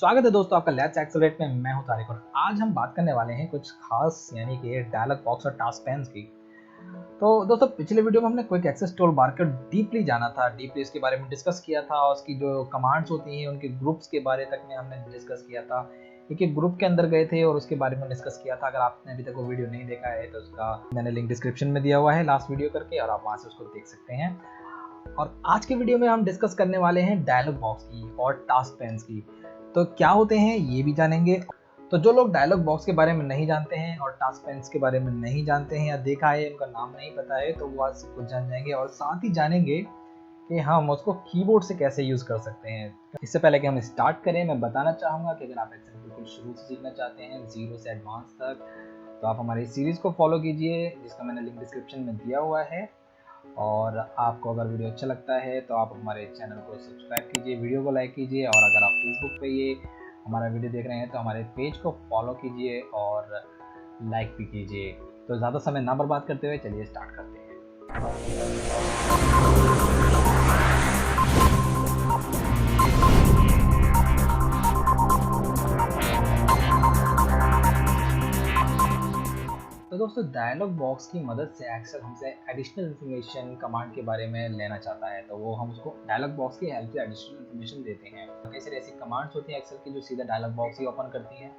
स्वागत है दोस्तों आपका लेट्स एक्सेलरेट में। मैं हूं तारिक और आज हम बात करने वाले हैं कुछ खास यानी कि डायलॉग बॉक्स और टास्क पैन्स की। तो दोस्तों पिछले वीडियो में हमने क्विक एक्सेस टूल बार को डीपली जाना था, डीपली इसके बारे में डिस्कस किया था और उसकी जो कमांड्स होती हैं उनके ग्रुप्स के बारे तक में हमने डिस्कस किया था। एक ग्रुप के अंदर गए थे और उसके बारे में डिस्कस किया था। अगर आपने अभी तक वो वीडियो नहीं देखा है तो उसका मैंने लिंक डिस्क्रिप्शन में दिया हुआ है लास्ट वीडियो करके, और आप वहां से उसको देख सकते हैं। और आज के वीडियो में हम डिस्कस करने वाले हैं डायलॉग बॉक्स की और टास्क पैन्स की। तो क्या होते हैं ये भी जानेंगे। तो जो लोग डायलॉग बॉक्स के बारे में नहीं जानते हैं और टास्क पैन्स के बारे में नहीं जानते हैं या देखा है उनका नाम नहीं पता है तो वो आज सब कुछ जान जाएंगे और साथ ही जानेंगे कि हम उसको कीबोर्ड से कैसे यूज कर सकते हैं। इससे पहले कि हम स्टार्ट करें, मैं बताना चाहूंगा कि अगर आप एक्सेल बिल्कुल शुरू से सीखना चाहते हैं, जीरो से एडवांस तक, तो आप हमारी सीरीज को फॉलो कीजिए जिसका मैंने लिंक डिस्क्रिप्शन में दिया हुआ है। और आपको अगर वीडियो अच्छा लगता है तो आप हमारे चैनल को सब्सक्राइब कीजिए, वीडियो को लाइक कीजिए, और अगर आप फेसबुक पे ये हमारा वीडियो देख रहे हैं तो हमारे पेज को फॉलो कीजिए और लाइक भी कीजिए। तो ज़्यादा समय ना बर्बाद करते हुए चलिए स्टार्ट करते हैं। तो दोस्तों डायलॉग बॉक्स की मदद से एक्सेल हमसे एडिशनल इन्फॉर्मेशन कमांड के बारे में लेना चाहता है, तो वो हम उसको डायलॉग बॉक्स की हेल्प से एडिशनल इन्फॉर्मेशन देते हैं। कई सारी ऐसी कमांड्स होती हैं एक्सेल की जो सीधा डायलॉग बॉक्स ही ओपन करती हैं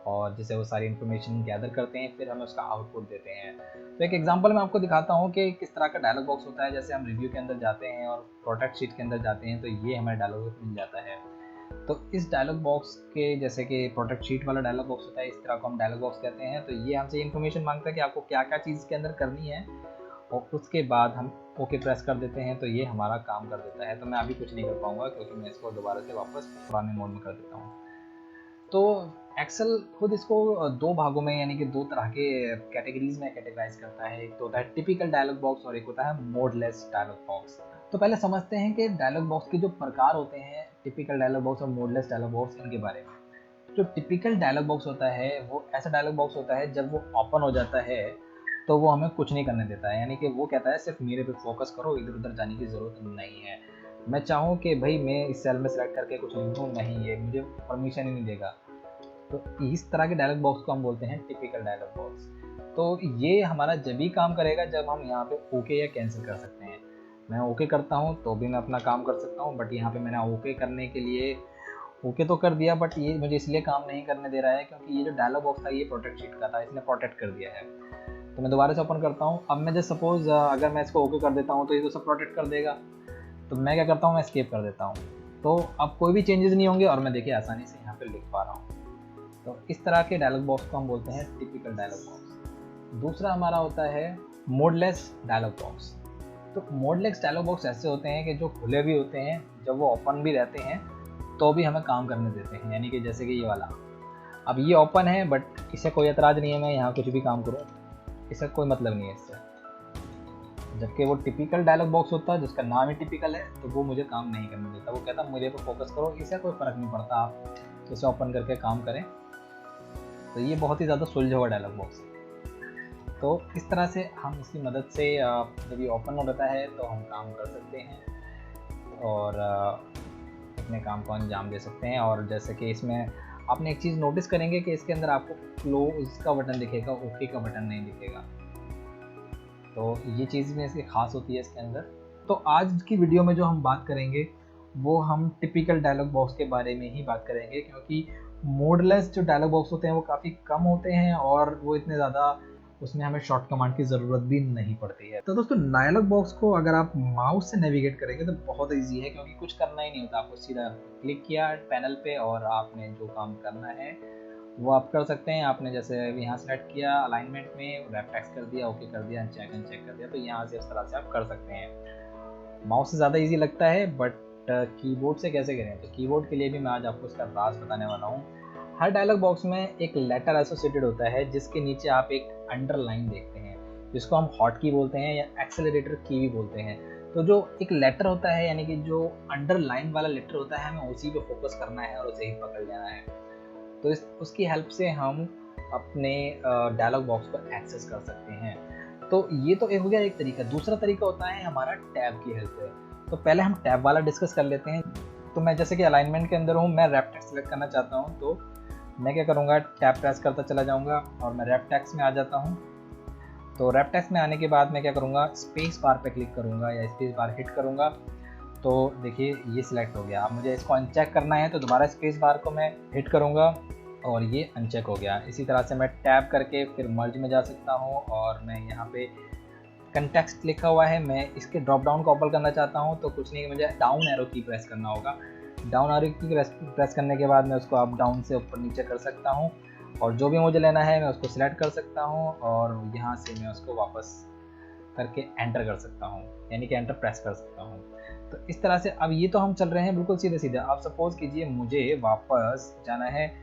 और जिसे वो सारी इन्फॉर्मेशन गैदर करते हैं, फिर हमें उसका आउटपुट देते हैं। तो एक एग्जांपल मैं आपको दिखाता हूँ कि किस तरह का डायलॉग बॉक्स होता है। जैसे हम रिव्यू के अंदर जाते हैं और प्रोडक्ट शीट के अंदर जाते हैं तो ये हमें डायलॉग बॉक्स मिल जाता है। तो इस डायलॉग बॉक्स के जैसे कि प्रोडक्ट शीट वाला डायलॉग बॉक्स होता है, इस तरह को हम डायलॉग बॉक्स कहते हैं। तो ये हमसे इन्फॉर्मेशन मांगता है कि आपको क्या क्या चीज़ के अंदर करनी है और उसके बाद हम ओके प्रेस कर देते हैं तो ये हमारा काम कर देता है। तो मैं अभी कुछ नहीं कर पाऊंगा क्योंकि मैं इसको दोबारा से वापस पुराने मोड में कर देता हूँ। तो एक्सेल खुद इसको दो भागों में यानी कि दो तरह के कैटेगरीज में कैटेगराइज करता है। एक तो होता है टिपिकल डायलॉग बॉक्स और एक होता है मोडलेस डायलॉग बॉक्स। तो पहले समझते हैं कि डायलॉग बॉक्स के जो प्रकार होते हैं, टिपिकल डायलॉग बॉक्स और मोडलेस डायलॉग बॉक्स, इनके बारे में। जो टिपिकल डायलॉग बॉक्स होता है वो ऐसा डायलॉग बॉक्स होता है जब वो ओपन हो जाता है तो वो हमें कुछ नहीं करने देता है, यानी कि वो कहता है सिर्फ मेरे पे फोकस करो, इधर उधर जाने की जरूरत नहीं है। मैं चाहूँ कि भाई मैं इस सेल में सेलेक्ट करके कुछ लिख दूँ, नहीं, ये मुझे परमिशन ही नहीं देगा। तो इस तरह के डायलॉग बॉक्स को हम बोलते हैं टिपिकल डायलॉग बॉक्स। तो ये हमारा जब भी काम करेगा जब हम यहाँ पे ओके या कैंसिल कर सकते हैं। मैं ओके करता हूँ तो भी मैं अपना काम कर सकता हूँ, बट यहाँ पे मैंने ओके करने के लिए ओके तो कर दिया, बट ये मुझे इसलिए काम नहीं करने दे रहा है क्योंकि ये जो डायलॉग बॉक्स था ये प्रोटेक्ट शीट का था, इसने प्रोटेक्ट कर दिया है। तो मैं दोबारा से ओपन करता हूँ। अब मैं जैसे सपोज अगर मैं इसको ओके कर देता हूँ तो ये तो सब प्रोटेक्ट कर देगा, तो मैं क्या करता हूँ, मैं एस्केप कर देता हूँ। तो अब कोई भी चेंजेस नहीं होंगे और मैं देखिए आसानी से यहाँ पे लिख पा रहा हूँ। तो इस तरह के डायलॉग बॉक्स को हम बोलते हैं टिपिकल डायलॉग बॉक्स। दूसरा हमारा होता है मोडलेस डायलॉग बॉक्स। तो मोडलेस डायलॉग बॉक्स ऐसे होते हैं कि जो खुले भी होते हैं, जब वो ओपन भी रहते हैं तो भी हमें काम करने देते हैं। यानी कि जैसे कि ये वाला, अब ये ओपन है बट इसे कोई एतराज़ नहीं है, मैं यहाँ कुछ भी काम करूँ, इसका कोई मतलब नहीं है इससे। जबकि वो टिपिकल डायलॉग बॉक्स होता है जिसका नाम ही टिपिकल है तो वो मुझे काम नहीं करने देता। वो कहता मुझे पे फोकस करो, इसे कोई फ़र्क नहीं पड़ता आप इसे ओपन करके काम करें। तो ये बहुत ही ज़्यादा सुलझा हुआ डायलॉग बॉक्स है। तो इस तरह से हम इसकी मदद से जब ये ओपन हो जाता है तो हम काम कर सकते हैं और अपने काम को अंजाम दे सकते हैं। और जैसे कि इसमें आपने एक चीज़ नोटिस करेंगे कि इसके अंदर आपको क्लोज का बटन दिखेगा, ओके का बटन नहीं दिखेगा। तो ये चीज़ में इसकी खास होती है इसके अंदर। तो आज की वीडियो में जो हम बात करेंगे वो हम टिपिकल डायलॉग बॉक्स के बारे में ही बात करेंगे, क्योंकि मोडलेस जो डायलॉग बॉक्स होते हैं वो काफ़ी कम होते हैं और वो इतने ज़्यादा उसमें हमें शॉर्ट कमांड की ज़रूरत भी नहीं पड़ती है। तो दोस्तों डायलॉग बॉक्स को अगर आप माउस से नेविगेट करेंगे तो बहुत ईजी है, क्योंकि कुछ करना ही नहीं होता। आपको सीधा क्लिक किया पैनल पे और आपने जो काम करना है वो आप कर सकते हैं। आपने जैसे यहाँ सेलेक्ट किया अलाइनमेंट में, रैप टेक्स्ट कर दिया, ओके कर दिया, अनचेक कर दिया, तो यहाँ से इस तरह से आप कर सकते हैं। माउस से ज़्यादा इजी लगता है, बट कीबोर्ड से कैसे करें, तो कीबोर्ड के लिए भी मैं आज आपको इसका राज बताने वाला हूँ। हर डायलॉग बॉक्स में एक लेटर एसोसिएटेड होता है जिसके नीचे आप एक अंडरलाइन देखते हैं, जिसको हम हॉट की बोलते हैं या एक्सेलरेटर की भी बोलते हैं। तो जो एक लेटर होता है यानी कि जो अंडरलाइन वाला लेटर होता है, हमें उसी पे फोकस करना है और उसे ही पकड़ लेना है। तो उसकी हेल्प से हम अपने डायलॉग बॉक्स को एक्सेस कर सकते हैं। तो ये तो एक हो गया एक तरीका। दूसरा तरीका होता है हमारा टैब की हेल्प से। तो पहले हम टैब वाला डिस्कस कर लेते हैं। तो मैं जैसे कि अलाइनमेंट के अंदर हूँ, मैं रैप टेक्स्ट सेलेक्ट करना चाहता हूँ, तो मैं क्या करूँगा, टैब प्रेस करता चला जाऊँगा और मैं रैप टेक्स्ट में आ जाता हूँ। तो रैप टेक्स्ट में आने के बाद मैं क्या करूँगा, स्पेस बार पे क्लिक करूँगा या स्पेस बार हिट करूँगा, तो देखिए ये सिलेक्ट हो गया। अब मुझे इसको अनचेक करना है तो दोबारा स्पेस बार को मैं हिट करूँगा और ये अनचेक हो गया। इसी तरह से मैं टैब करके फिर मर्ज में जा सकता हूँ और मैं यहाँ पे कंटेक्स्ट लिखा हुआ है, मैं इसके ड्रॉप डाउन को ओपन करना चाहता हूँ, तो कुछ नहीं, मुझे डाउन एरो की प्रेस करना होगा। डाउन एरो की प्रेस करने के बाद मैं उसको अप डाउन से ऊपर नीचे कर सकता हूँ और जो भी मुझे लेना है मैं उसको सिलेक्ट कर सकता हूँ और यहाँ से मैं उसको वापस करके एंटर कर सकता हूँ, यानी कि एंटर प्रेस कर सकता हूँ। तो इस तरह से अब ये तो हम चल रहे हैं बिल्कुल सीधे सीधे। अब सपोज कीजिए मुझे वापस जाना है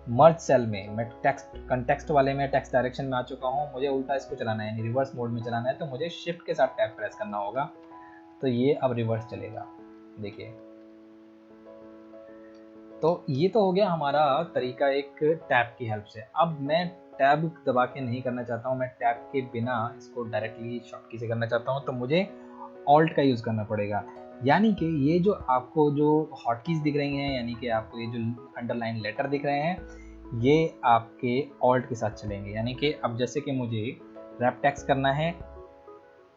मर्ज सेल में, मैं टेक्स्ट कंटेक्स्ट वाले में टेक्स्ट डायरेक्शन में आ चुका हूँ, मुझे उल्टा इसको चलाना है, रिवर्स मोड में चलाना है, तो मुझे शिफ्ट के साथ टैब प्रेस करना होगा, तो ये अब रिवर्स चलेगा। देखिए, तो ये तो हो गया हमारा तरीका एक टैब की हेल्प से। अब मैं टैब दबा के नहीं करना चाहता हूँ, मैं टैब के बिना इसको डायरेक्टली शॉर्टकी से करना चाहता हूँ, तो मुझे ऑल्ट का यूज़ करना पड़ेगा। यानी कि ये जो आपको जो हॉटकीज दिख रही हैं, यानी कि आपको ये जो अंडरलाइन लेटर दिख रहे हैं, ये आपके ऑल्ट के साथ चलेंगे। यानी कि अब जैसे कि मुझे रैप टेक्स्ट करना है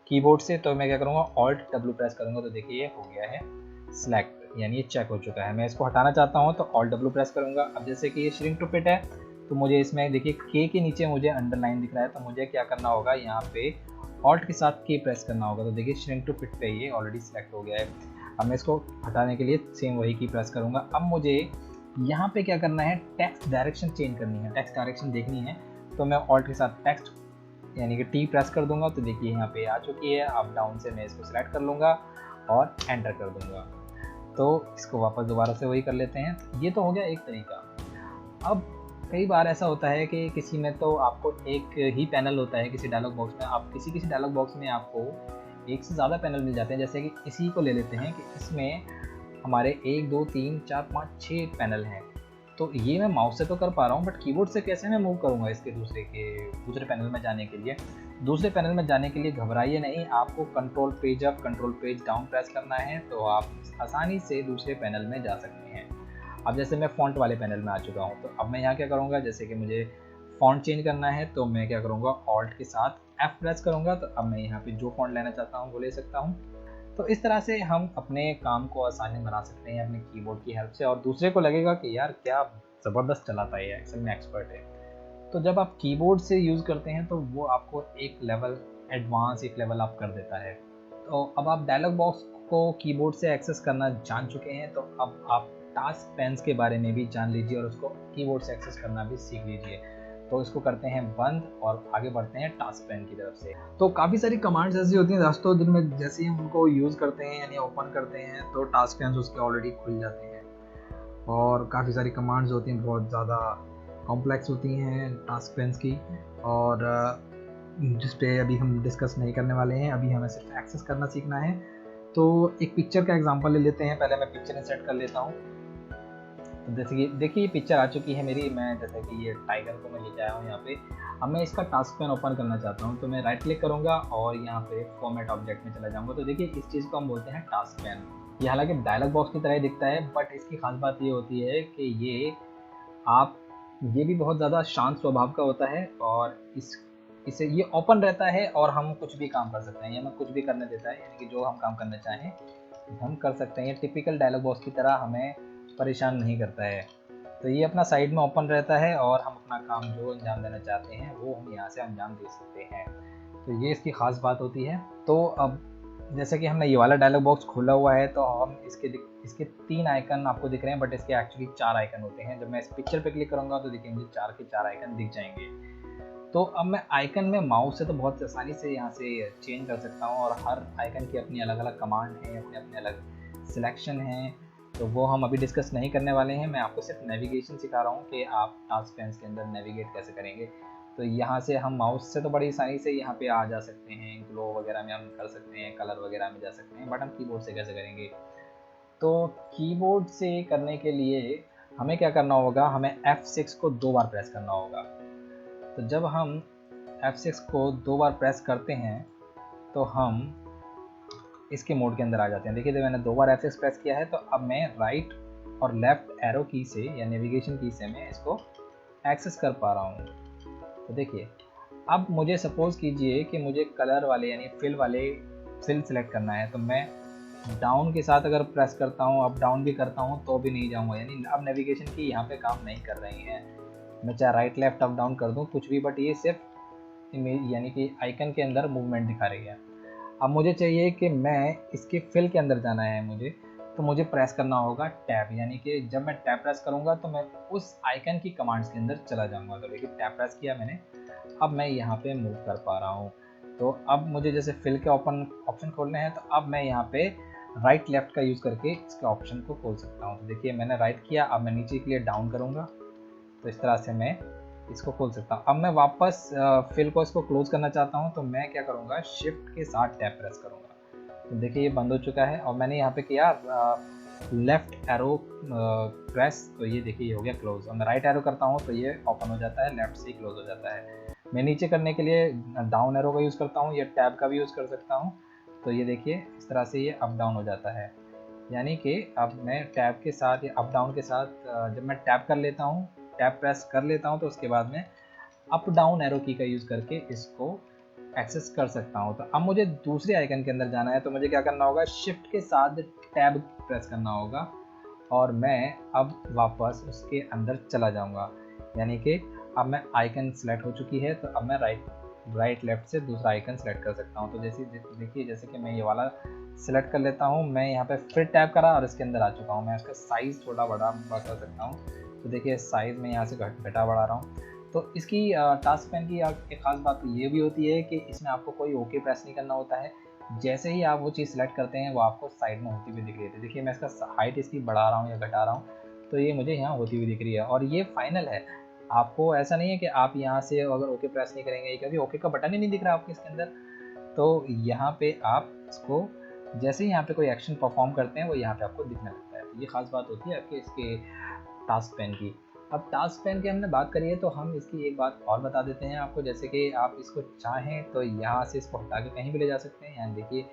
कीबोर्ड से, तो मैं क्या करूँगा, ऑल्ट डब्ल्यू प्रेस करूँगा, तो देखिए ये हो गया है सिलेक्ट, यानी ये चेक हो चुका है। मैं इसको हटाना चाहता हूँ तो ऑल्ट डब्ल्यू प्रेस करूँगा। अब जैसे कि ये श्रिंक टू फिट है, तो मुझे इसमें देखिए के के नीचे मुझे अंडरलाइन दिख रहा है, तो मुझे क्या करना होगा, यहाँ पे ऑल्ट के साथ के प्रेस करना होगा, तो देखिए श्रिंक टू फिट पे ये ऑलरेडी सिलेक्ट हो गया है। अब मैं इसको हटाने के लिए सेम वही की प्रेस करूँगा। अब मुझे यहाँ पे क्या करना है, टेक्स्ट डायरेक्शन चेंज करनी है, टेक्स्ट डायरेक्शन देखनी है, तो मैं ऑल्ट के साथ टेक्स्ट यानी कि टी प्रेस कर दूंगा, तो देखिए यहाँ पे आ चुकी है। अप डाउन से मैं इसको सिलेक्ट कर लूँगा और एंटर कर दूंगा, तो इसको वापस दोबारा से वही कर लेते हैं। ये तो हो गया एक तरीका। अब कई बार ऐसा होता है कि किसी में तो आपको एक ही पैनल होता है, किसी डायलॉग बॉक्स में आप किसी डायलॉग बॉक्स में आपको एक से ज़्यादा पैनल मिल जाते हैं। जैसे कि इसी को ले लेते हैं कि इसमें हमारे 1 2 3 4 5 6 पैनल हैं, तो ये मैं माउस से तो कर पा रहा हूँ, बट कीबोर्ड से कैसे मैं मूव करूँगा इसके दूसरे पैनल में जाने के लिए। दूसरे पैनल में जाने के लिए घबराइए नहीं, आपको control page up control page down press करना है, तो आप आसानी से दूसरे पैनल में जा सकते हैं। अब जैसे मैं फ़ॉन्ट वाले पैनल में आ चुका हूँ, तो अब मैं यहाँ क्या करूँगा, जैसे कि मुझे फ़ॉन्ट चेंज करना है, तो मैं क्या करूँगा, ऑल्ट के साथ F प्रेस करूँगा, तो अब मैं यहाँ पे जो फ़ॉन्ट लेना चाहता हूँ वो ले सकता हूँ। तो इस तरह से हम अपने काम को आसानी बना सकते हैं अपने कीबोर्ड की हेल्प से, और दूसरे को लगेगा कि यार क्या ज़बरदस्त चलाता है, एक्सेल में एक्सपर्ट है। तो जब आप कीबोर्ड से यूज़ करते हैं तो वो आपको एक लेवल एडवांस, एक लेवल अप कर देता है। तो अब आप डायलॉग बॉक्स को कीबोर्ड से एक्सेस करना जान चुके हैं, तो अब आप टास्क पेन्स के बारे में भी जान लीजिए और उसको कीबोर्ड से एक्सेस करना भी सीख लीजिए। तो इसको करते हैं बंद और आगे बढ़ते हैं टास्क पेन की तरफ से। तो काफ़ी सारी कमांड्स ऐसी होती हैं दोस्तों, जिनमें जैसे ही हम उनको यूज़ करते हैं यानी ओपन करते हैं, तो टास्क पेन्स उसके ऑलरेडी खुल जाते हैं। और काफ़ी सारी कमांड्स होती हैं, बहुत ज़्यादा कॉम्प्लेक्स होती हैं टास्क पेन्स की, और जिस पे अभी हम डिस्कस नहीं करने वाले हैं। अभी हमें सिर्फ एक्सेस करना सीखना है। तो एक पिक्चर का एग्जांपल ले लेते हैं। पहले मैं पिक्चर इंसर्ट कर लेता हूँ। तो जैसे कि देखिए ये पिक्चर आ चुकी है मेरी, मैं जैसे कि ये टाइगर को मैं लेके आया हूँ यहाँ पे। अब मैं इसका टास्क पेन ओपन करना चाहता हूँ, तो मैं राइट क्लिक करूँगा और यहाँ पे फॉर्मेट ऑब्जेक्ट में चला जाऊँगा। तो देखिए इस चीज़ को हम बोलते हैं टास्क पेन। ये हालांकि डायलॉग बॉक्स की तरह ही दिखता है, बट इसकी खास बात ये होती है कि ये भी बहुत ज़्यादा शांत स्वभाव का होता है, और इसे ये ओपन रहता है और हम कुछ भी काम कर सकते हैं, ये हमें कुछ भी करने देता है, यानी कि जो हम काम करना चाहें हम कर सकते हैं। ये टिपिकल डायलॉग बॉक्स की तरह हमें परेशान नहीं करता है। तो ये अपना साइड में ओपन रहता है और हम अपना काम जो अंजाम देना चाहते हैं वो हम यहाँ से अंजाम दे सकते हैं। तो ये इसकी ख़ास बात होती है। तो अब जैसे कि हमने ये वाला डायलॉग बॉक्स खोला हुआ है, तो हम इसके 3 आइकन आपको दिख रहे हैं, बट इसके एक्चुअली 4 आइकन होते हैं। जब मैं इस पिक्चर पे क्लिक करूँगा तो देखिए मुझे 4 के 4 आइकन दिख जाएंगे। तो अब मैं आइकन में माउस से तो बहुत आसानी से यहाँ से चेंज कर सकता हूँ, और हर आइकन की अपनी अलग अलग कमांड है, अपने अपने अलग सिलेक्शन हैं, तो वो हम अभी डिस्कस नहीं करने वाले हैं। मैं आपको सिर्फ नेविगेशन सिखा रहा हूँ कि आप टास्क पेन्स के अंदर नेविगेट कैसे करेंगे। तो यहाँ से हम माउस से तो बड़ी आसानी से यहाँ पे आ जा सकते हैं, ग्लो वगैरह में हम कर सकते हैं, कलर वगैरह में जा सकते हैं, बट हम कीबोर्ड से कैसे करेंगे। तो कीबोर्ड से करने के लिए हमें क्या करना होगा, हमें F6 को 2 बार प्रेस करना होगा। तो जब हम F6 को 2 बार प्रेस करते हैं तो हम इसके मोड के अंदर आ जाते हैं। देखिए जब मैंने 2 बार F6 प्रेस किया है तो अब मैं राइट और लेफ्ट एरो की से या नेविगेशन की से मैं इसको एक्सेस कर पा रहा हूँ। तो देखिए अब मुझे सपोज कीजिए कि मुझे कलर वाले यानी फिल सेलेक्ट करना है, तो मैं डाउन के साथ अगर प्रेस करता हूँ, अप डाउन भी करता हूँ तो भी नहीं जाऊँगा, यानी अब नेविगेशन की यहाँ पे काम नहीं कर रही हैं। मैं चाहे राइट लेफ्ट अप डाउन कर दूँ कुछ भी, बट ये सिर्फ इमेज यानी कि आइकन के अंदर मूवमेंट दिखा रही है। अब मुझे चाहिए कि मैं इसके फिल के अंदर जाना है मुझे, तो मुझे प्रेस करना होगा टैब, यानी कि जब मैं टैब प्रेस करूँगा तो मैं उस आइकन की कमांड्स के अंदर चला जाऊँगा। तो देखिए टैब प्रेस किया मैंने, अब मैं यहाँ पे मूव कर पा रहा हूँ। तो अब मुझे जैसे फिल के ऑप्शन खोलने हैं, तो अब मैं यहाँ पे राइट लेफ्ट का यूज़ करके इसके ऑप्शन को खोल सकता हूँ। तो देखिए मैंने राइट किया, अब मैं नीचे के लिए डाउन करूँगा तो इस तरह से मैं इसको खोल सकता हूँ। अब मैं वापस फिल को इसको क्लोज करना चाहता हूँ, तो मैं क्या करूँगा, शिफ्ट के साथ टैब प्रेस करूँगा। तो देखिए ये बंद हो चुका है और मैंने यहाँ पे किया लेफ्ट एरो प्रेस, तो ये देखिए ये हो गया क्लोज। और मैं राइट एरो करता हूँ तो ये ओपन हो जाता है, लेफ्ट से ही क्लोज हो जाता है। मैं नीचे करने के लिए डाउन एरो का यूज़ करता हूँ या टैब का भी यूज़ कर सकता हूँ। तो ये देखिए इस तरह से ये अप डाउन हो जाता है, यानी कि अब मैं टैब के साथ या अप डाउन के साथ जब मैं टैब कर लेता हूँ, टैब प्रेस कर लेता हूँ, तो उसके बाद में अप डाउन एरो की का यूज़ करके इसको एक्सेस कर सकता हूँ। तो अब मुझे दूसरे आइकन के अंदर जाना है, तो मुझे क्या करना होगा, शिफ्ट के साथ टैब प्रेस करना होगा और मैं अब वापस उसके अंदर चला जाऊँगा। यानी कि अब मैं आइकन सेलेक्ट हो चुकी है, तो अब मैं राइट लेफ्ट से दूसरा आइकन सेलेक्ट कर सकता हूँ। तो जैसे देखिए जैसे कि मैं ये वाला सेलेक्ट कर लेता हूँ, मैं यहाँ पे फिर टैब करा और इसके अंदर आ चुका हूँ। मैं इसका साइज़ थोड़ा बड़ा कर सकता हूँ। तो देखिए साइज़ में यहाँ से घटा बढ़ा रहा हूँ। तो इसकी टास्क पैन की एक ख़ास बात तो ये भी होती है कि इसमें आपको कोई ओके प्रेस नहीं करना होता है। जैसे ही आप वो चीज़ सेलेक्ट करते हैं वो आपको साइड में होती हुई दिख रही है। देखिए मैं इसका हाइट इसकी बढ़ा रहा हूँ या घटा रहा हूँ, तो ये मुझे यहाँ होती हुई दिख रही है और ये फाइनल है। आपको ऐसा नहीं है कि आप यहाँ से अगर ओके प्रेस नहीं करेंगे, क्योंकि ओके का बटन ही नहीं दिख रहा आपको इसके अंदर। तो यहाँ पे आप इसको जैसे ही यहाँ पे कोई एक्शन परफॉर्म करते हैं वो यहाँ पे आपको दिखने लगता है। तो ये खास बात होती है आपके इसके टास्क पैन की। अब टास्क पैन की हमने बात करी है, तो हम इसकी एक बात और बता देते हैं आपको, जैसे कि आप इसको चाहें तो यहाँ से इसको हटा के कहीं भी ले जा सकते हैं। यानी देखिए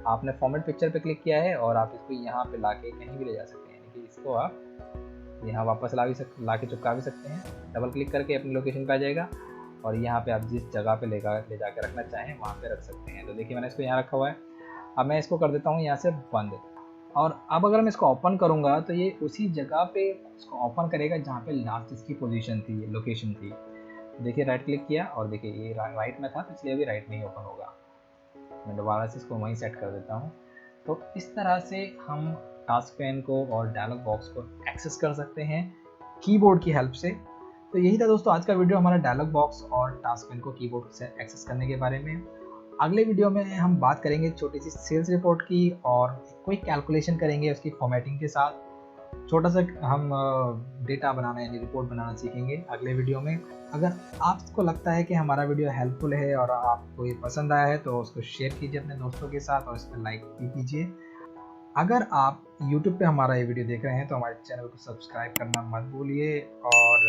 आपने फॉर्मेट पिक्चर पे क्लिक किया है और आप इसको यहाँ पे ला के कहीं भी ले जा सकते हैं। यानी कि इसको आप यहाँ वापस ला के चिपका भी सकते हैं। डबल क्लिक करके अपनी लोकेशन पे आ जाएगा और यहाँ पे आप जिस जगह पे ले जाके रखना चाहें वहाँ पे रख सकते हैं। तो देखिए मैंने इसको यहाँ रखा हुआ है। अब मैं इसको कर देता हूँ यहाँ से बंद। और अब अगर मैं इसको ओपन करूँगा तो ये उसी जगह पे इसको ओपन करेगा जहाँ पे लास्ट इसकी पोजीशन थी, लोकेशन थी। देखिए राइट क्लिक किया और देखिए ये राइट में था, तो इसलिए अभी राइट में ही ओपन होगा। मैं दोबारा से इसको वहीं सेट कर देता हूँ। तो इस तरह से हम टास्क पैन को और डायलॉग बॉक्स को एक्सेस कर सकते हैं कीबोर्ड की हेल्प से। तो यही था दोस्तों आज का वीडियो हमारा डायलॉग बॉक्स और टास्क पैन को कीबोर्ड से एक्सेस करने के बारे में। अगले वीडियो में हम बात करेंगे छोटी सी सेल्स रिपोर्ट की और कोई कैलकुलेशन करेंगे उसकी फॉर्मेटिंग के साथ। छोटा सा हम डेटा बनाना यानी रिपोर्ट बनाना सीखेंगे अगले वीडियो में। अगर आपको लगता है कि हमारा वीडियो हेल्पफुल है और आपको ये पसंद आया है तो उसको शेयर कीजिए अपने दोस्तों के साथ और इस पर लाइक भी कीजिए। अगर आप YouTube पे हमारा ये वीडियो देख रहे हैं तो हमारे चैनल को सब्सक्राइब करना मत भूलिए और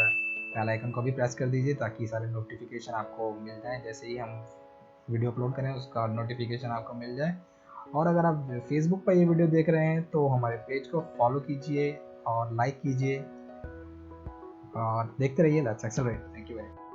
बेल आइकन को भी प्रेस कर दीजिए ताकि सारे नोटिफिकेशन आपको मिल जाएं। जैसे ही हम वीडियो अपलोड करें उसका नोटिफिकेशन आपको मिल जाए। और अगर आप फेसबुक पर ये वीडियो देख रहे हैं तो हमारे पेज को फॉलो कीजिए और लाइक कीजिए और देखते रहिए let's accelerate. Thank you very much.